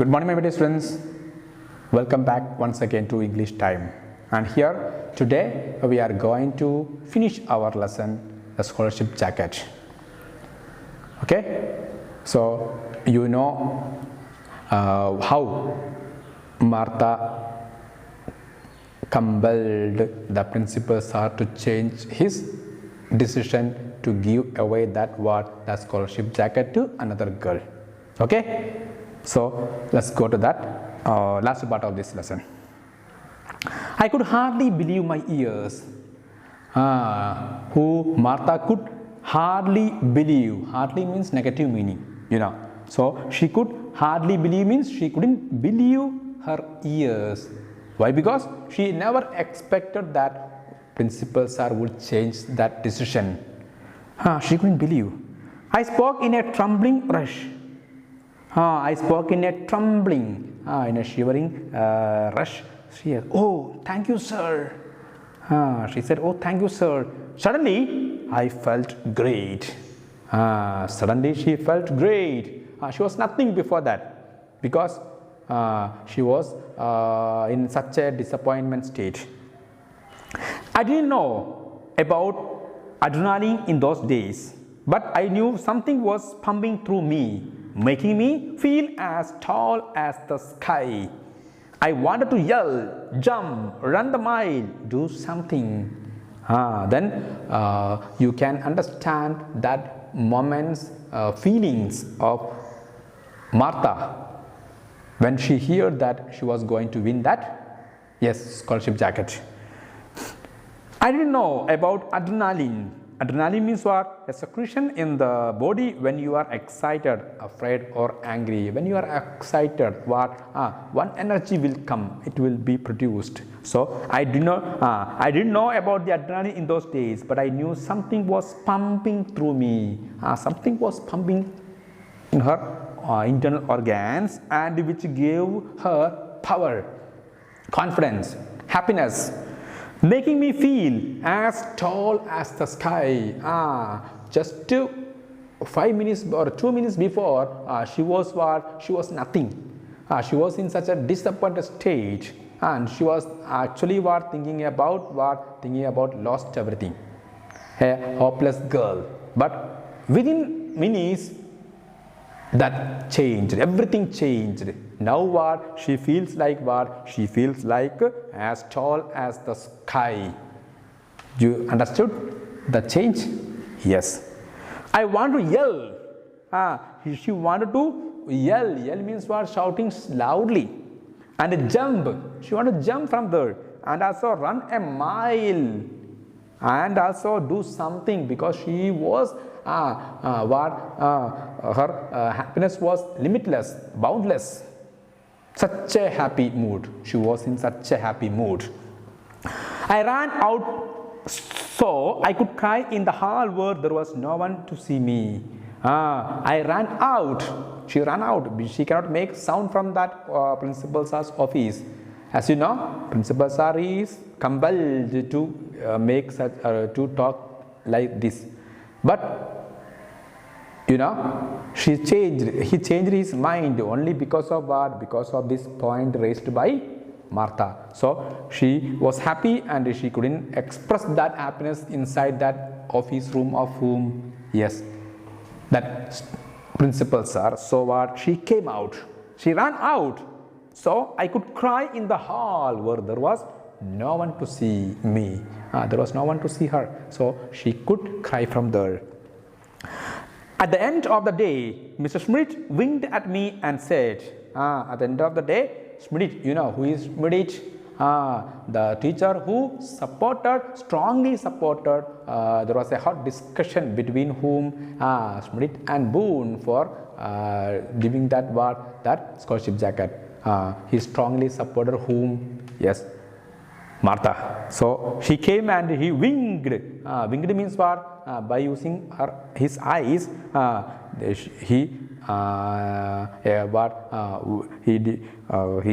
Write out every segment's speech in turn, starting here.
Good morning, my dear students. Welcome back once again to English time. And here today we are going to finish our lesson, the scholarship jacket. Okay, so you know how Martha compelled the principal sir to change his decision to give away that scholarship jacket to another girl. Okay, so let's go to that last part of this lesson. I could hardly believe my ears. Who Martha could hardly believe. Hardly means negative meaning, you know. So she could hardly believe means she couldn't believe her ears. Why? Because she never expected that principal sir would change that decision. She couldn't believe. I spoke in a trembling rush. I spoke in a trembling, in a shivering rush. She said, "Oh, thank you, sir." She said, "Oh, thank you, sir." Suddenly, I felt great. Suddenly, she felt great. She was nothing before that because she was in such a disappointment state. I didn't know about adrenaline in those days, but I knew something was pumping through me, making me feel as tall as the sky. I wanted to yell, jump, run the mile, do something. Then you can understand that moment's feelings of Martha when she heard that she was going to win that, scholarship jacket. I didn't know about adrenaline. Adrenaline means what? A secretion in the body when you are excited, afraid or angry. When you are excited, one energy will come, it will be produced. So I didn't know about the adrenaline in those days, but I knew something was pumping through me. Something was pumping in her internal organs, and which gave her power, confidence, happiness, making me feel as tall as the sky. Just 5 minutes or 2 minutes before, she was nothing. She was in such a disappointed state, and she was actually thinking about lost everything, a hopeless girl. But within minutes, that changed. Everything changed. Now she feels like she feels like as tall as the sky. You understood the change? Yes. I want to yell. She wanted to yell. Yell means shouting loudly. And jump. She wanted to jump from there and also run a mile and also do something, because she was her happiness was limitless, boundless. Such a happy mood. She was in such a happy mood. I ran out so I could cry in the hall where there was no one to see me. I ran out. She ran out. She cannot make sound from that principal sir's office. As you know, principal sir is compelled to make such to talk like this. But you know, he changed his mind only because of what? Because of this point raised by Martha. So she was happy and she couldn't express that happiness inside that office room of whom? Yes, that principal sir. So she came out. She ran out. So I could cry in the hall where there was no one to see me. There was no one to see her. So she could cry from there. At the end of the day, Mr. Schmidt winked at me and said, at the end of the day, Schmidt, you know who is Schmidt? The teacher who strongly supported, there was a hot discussion between whom Schmidt and Boone for giving that scholarship jacket. He strongly supported whom? Yes, Martha. So he came and he winked. Winked means what? By using his eyes, he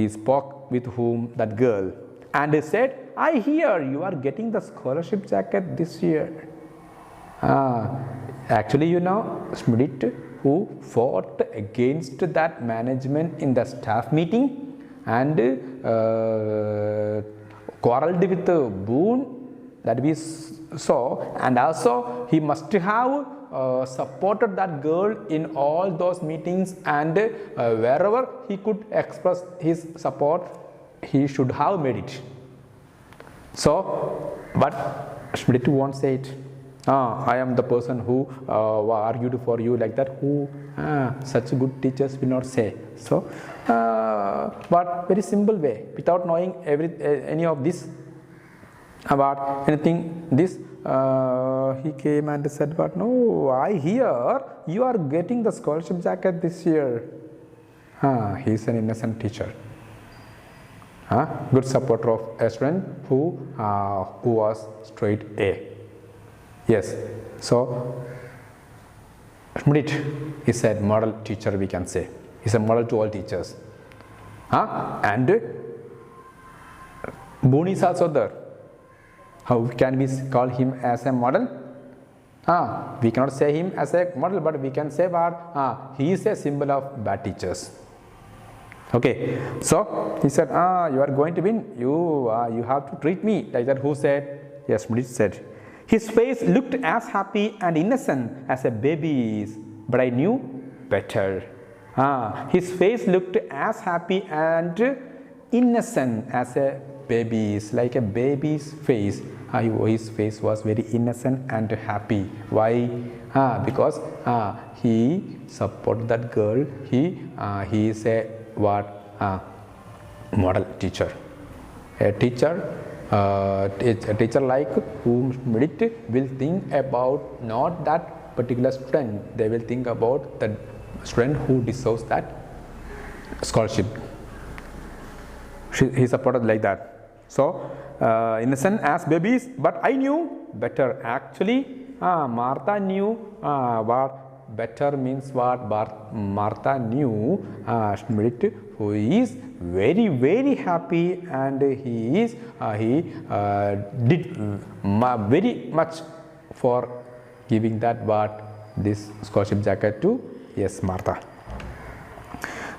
spoke with whom? That girl. And he said, "I hear you are getting the scholarship jacket this year." Actually, you know, Schmidt who fought against that management in the staff meeting and quarreled with Boone, that we saw, and also he must have supported that girl in all those meetings, and wherever he could express his support, he should have made it. So, but Schmidt won't say it. I am the person who argued for you like that. Who such good teachers will not say. So, but very simple way, without knowing any of this about anything, this he came and said, but no, I hear you are getting the scholarship jacket this year. He is an innocent teacher. Good supporter of a student who was straight A. Yes, so Schmidt is a model teacher, we can say. He is a model to all teachers. And Boone is also there. How can we call him as a model? We cannot say him as a model, but we can say that he is a symbol of bad teachers. Okay, so he said, you are going to win, you have to treat me like that. Who said? Yes, Schmidt said. His face looked as happy and innocent as a baby's, but I knew better. His face looked as happy and innocent as a baby's, like a baby's face. His face was very innocent and happy. Why? Because he supported that girl. He is a model teacher. A teacher like whom Schmidt will think about not that particular student. They will think about the student who deserves that scholarship. He supported like that. So innocent as babies, but I knew better. Actually, Martha knew what better means. What Martha knew Schmidt, who is very, very happy, and he did very much for giving that this scholarship jacket to Martha.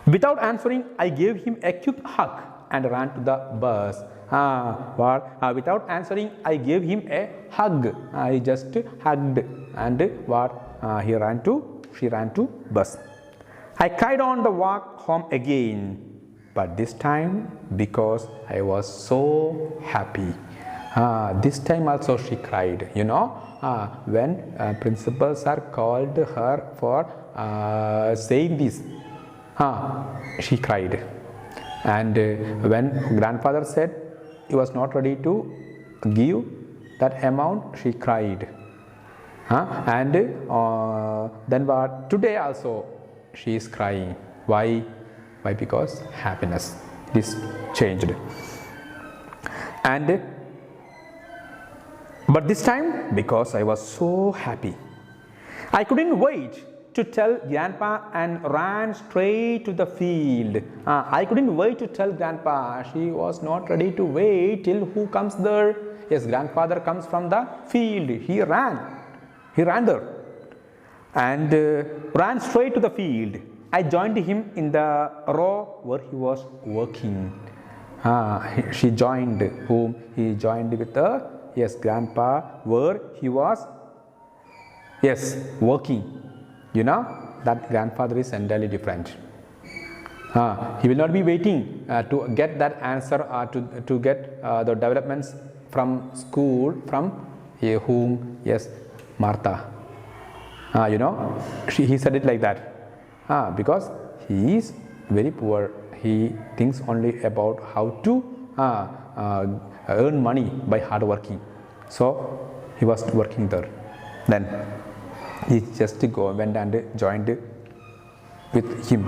Without answering, I gave him a quick hug and ran to the bus. Without answering, I gave him a hug. I just hugged, and she ran to bus. I cried on the walk home again, but this time because I was so happy. This time also she cried. When principal sir called her for saying this, she cried. And when grandfather said he was not ready to give that amount, she cried. And then today also she is crying. Why? Because happiness is changed. But this time because I was so happy. I couldn't wait to tell grandpa and ran straight to the field. I couldn't wait to tell grandpa. She was not ready to wait till who comes there. Yes, grandfather comes from the field. He ran there and ran straight to the field. I joined him in the row where he was working. She joined whom? He joined with grandpa where he was working. That grandfather is entirely different. He will not be waiting to get that answer or to get the developments from school from whom? Martha. He said it like that. Because he is very poor. He thinks only about how to earn money by hard working. So he was working there. Then he just went and joined with him.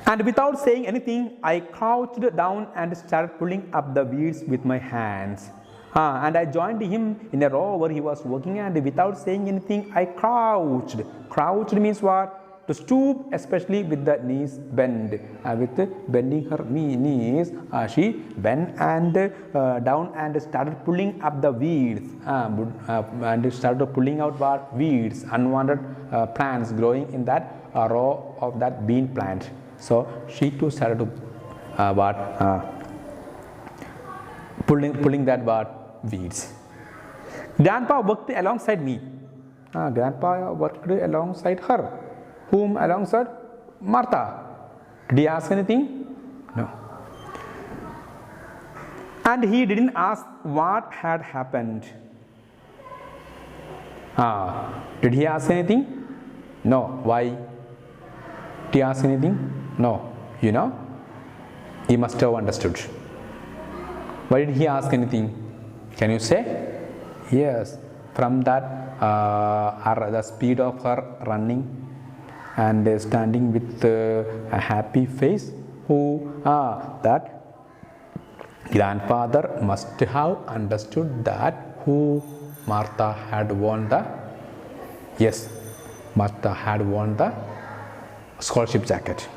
And without saying anything, I crouched down and started pulling up the weeds with my hands. And I joined him in a row where he was working, and without saying anything, I crouched. Crouched means what? to stoop, especially with the knees bent. With bending her knees, she bent and down and started pulling up the weeds and started pulling out what weeds, unwanted plants growing in that row of that bean plant. So she too started to pulling that weeds. Grandpa worked alongside me. Grandpa worked alongside her. Whom alongside? Martha. Did he ask anything? No. And he didn't ask what had happened. Did he ask anything? No. Why? Did he ask anything? No. You know, he must have understood. Why did he ask anything? Can you say? Yes. From that, the speed of her running and standing with a happy face, that grandfather must have understood that who Martha had won the, yes, Martha had won the scholarship jacket.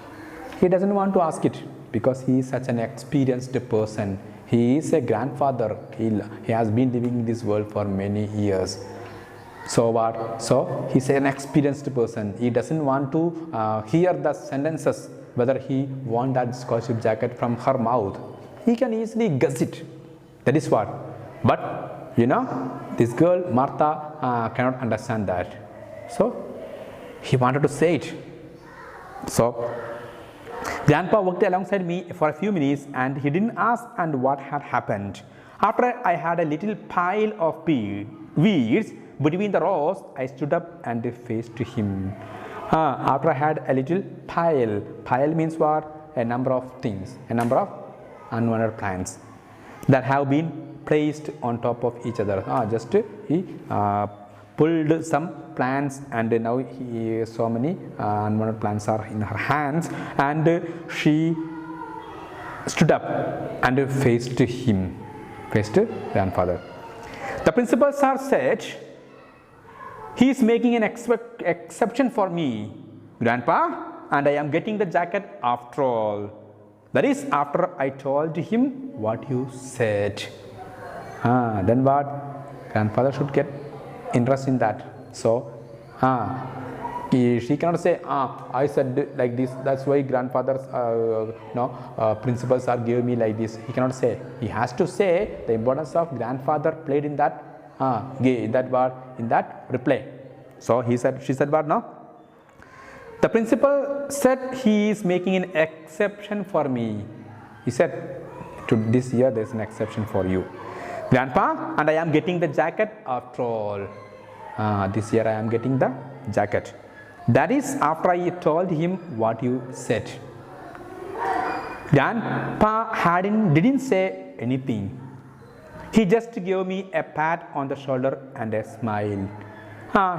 He doesn't want to ask it because he is such an experienced person. He is a grandfather. He has been living in this world for many years. So what? So he's an experienced person. He doesn't want to hear the sentences whether he won that scholarship jacket from her mouth. He can easily guess it. That is what. But you know, this girl Martha cannot understand that. So he wanted to say it. So Grandpa worked alongside me for a few minutes and he didn't ask and what had happened. After I had a little pile of weeds between the rows, I stood up and faced him. After I had a little pile means what? A number of things, a number of unwanted plants that have been placed on top of each other. Just he pulled some plants and now so many unwanted plants are in her hands, and she stood up and faced him, faced grandfather. The principal sir said, "He is making an exception for me, Grandpa, and I am getting the jacket after all. That is after I told him what you said." Then what? Grandfather should get interest in that. So she cannot say, I said like this, that's why grandfather's principals are giving me like this. He cannot say. He has to say the importance of grandfather played in that in that reply. So she said what now? The principal said he is making an exception for me. He said, to this year there is an exception for you, Grandpa, and I am getting the jacket after all. This year I am getting the jacket. That is after I told him what you said. Grandpa didn't say anything. He just gave me a pat on the shoulder and a smile.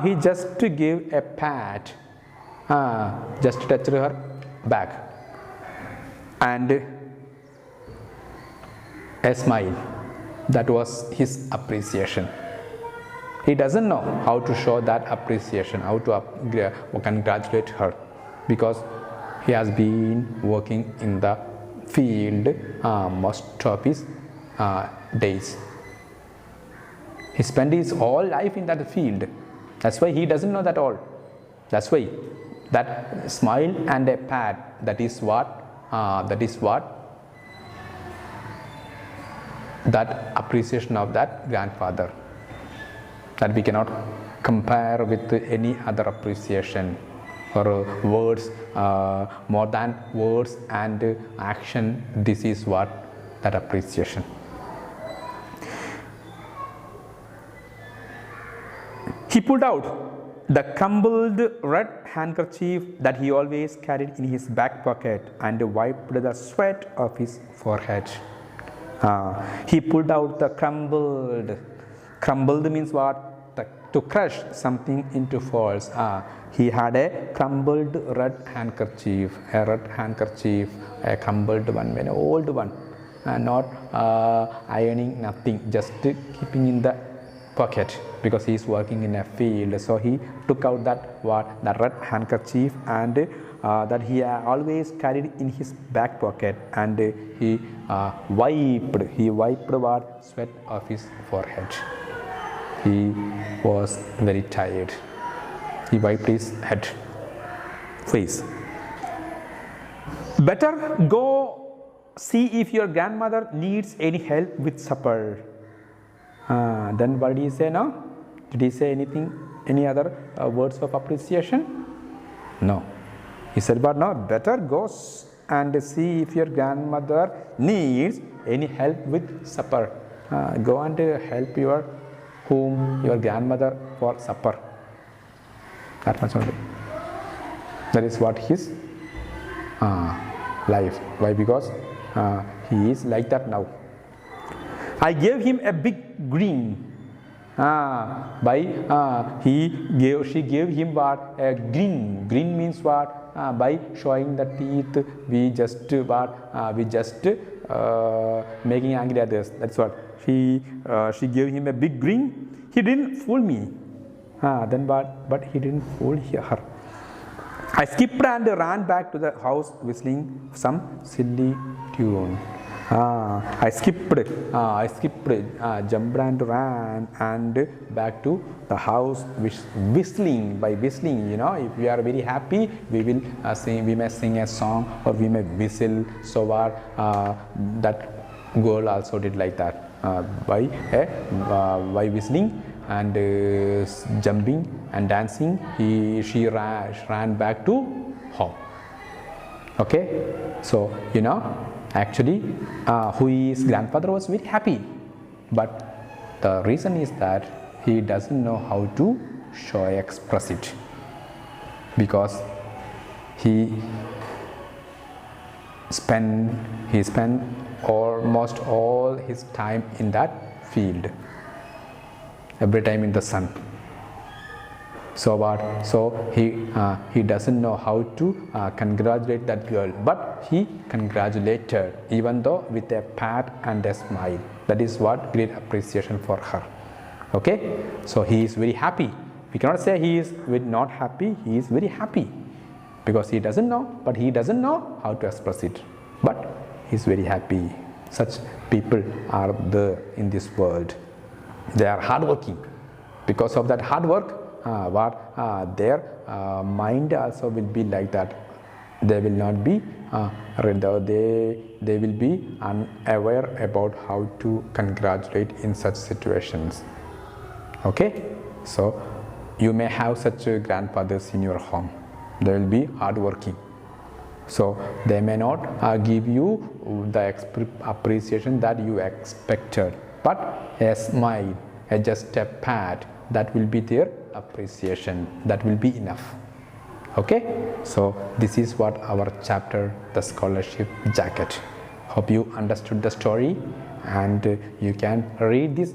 He just gave a pat, just touched her back and a smile. That was his appreciation. He doesn't know how to show that appreciation, how to congratulate her, because he has been working in the field most of his days. He spent his whole life in that field. That's why he doesn't know that all. That's why that smile and a pat, that is what that appreciation of that grandfather, that we cannot compare with any other appreciation or words, more than words and action. This is what that appreciation. He pulled out the crumpled red handkerchief that he always carried in his back pocket and wiped the sweat off his forehead. He pulled out the crumpled. Crumpled means what? To crush something into falls. He had a crumpled red handkerchief. A red handkerchief, a crumpled one, an old one, not ironing, nothing, just keeping in the pocket because he is working in a field. So he took out that red handkerchief and that he always carried in his back pocket, and he wiped what sweat off his forehead. He was very tired. He wiped his face. Better go see if your grandmother needs any help with supper. Then what did he say now? Did he say anything, any other words of appreciation? No. He said, but no, better go and see if your grandmother needs any help with supper. Go and help your grandmother for supper. That much only. That is what his life. Why? Because he is like that now. I gave him a big grin. She gave him what? A grin. Grin means what? By showing the teeth, we just making angry others. That's what. She gave him a big grin. He didn't fool me. Then what? But he didn't fool her. I skipped and ran back to the house whistling some silly tune. I skipped, jumped and ran and back to the house whistling. By whistling, if we are very happy, we will we may sing a song or we may whistle. So that girl also did like that by whistling and jumping and dancing. She ran back to home. Okay, so actually his grandfather was very happy, but the reason is that he doesn't know how to express it, because he spent almost all his time in that field, every time in the sun. So what? So he doesn't know how to congratulate that girl, but he congratulated, even though with a pat and a smile. That is what great appreciation for her. Okay, so he is very happy. We cannot say he is not happy. He is very happy because he doesn't know, but he doesn't know how to express it. But he is very happy. Such people are there in this world. They are hardworking. Because of that hard work, their mind also will be like that. They will not be they will be unaware about how to congratulate in such situations. Okay, so you may have such grandfathers in your home. They will be hardworking, so they may not give you the appreciation that you expected, but a smile, just a pat, that will be their appreciation. That will be enough. Okay, so this is what our chapter, the scholarship jacket. Hope you understood the story, and you can read this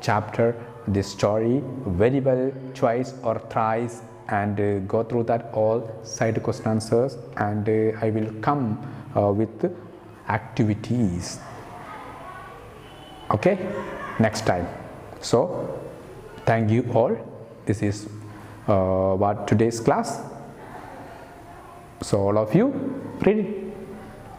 chapter, this story very well, twice or thrice, and go through that all side question answers, and I will come with activities, okay, next time. So thank you all. This is what today's class. So all of you read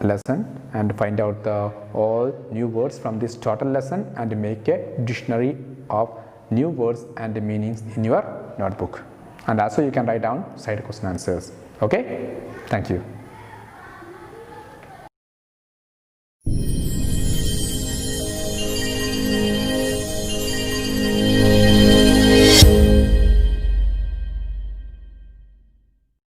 lesson and find out the all new words from this total lesson and make a dictionary of new words and meanings in your notebook, and also you can write down side question answers. Okay, thank you.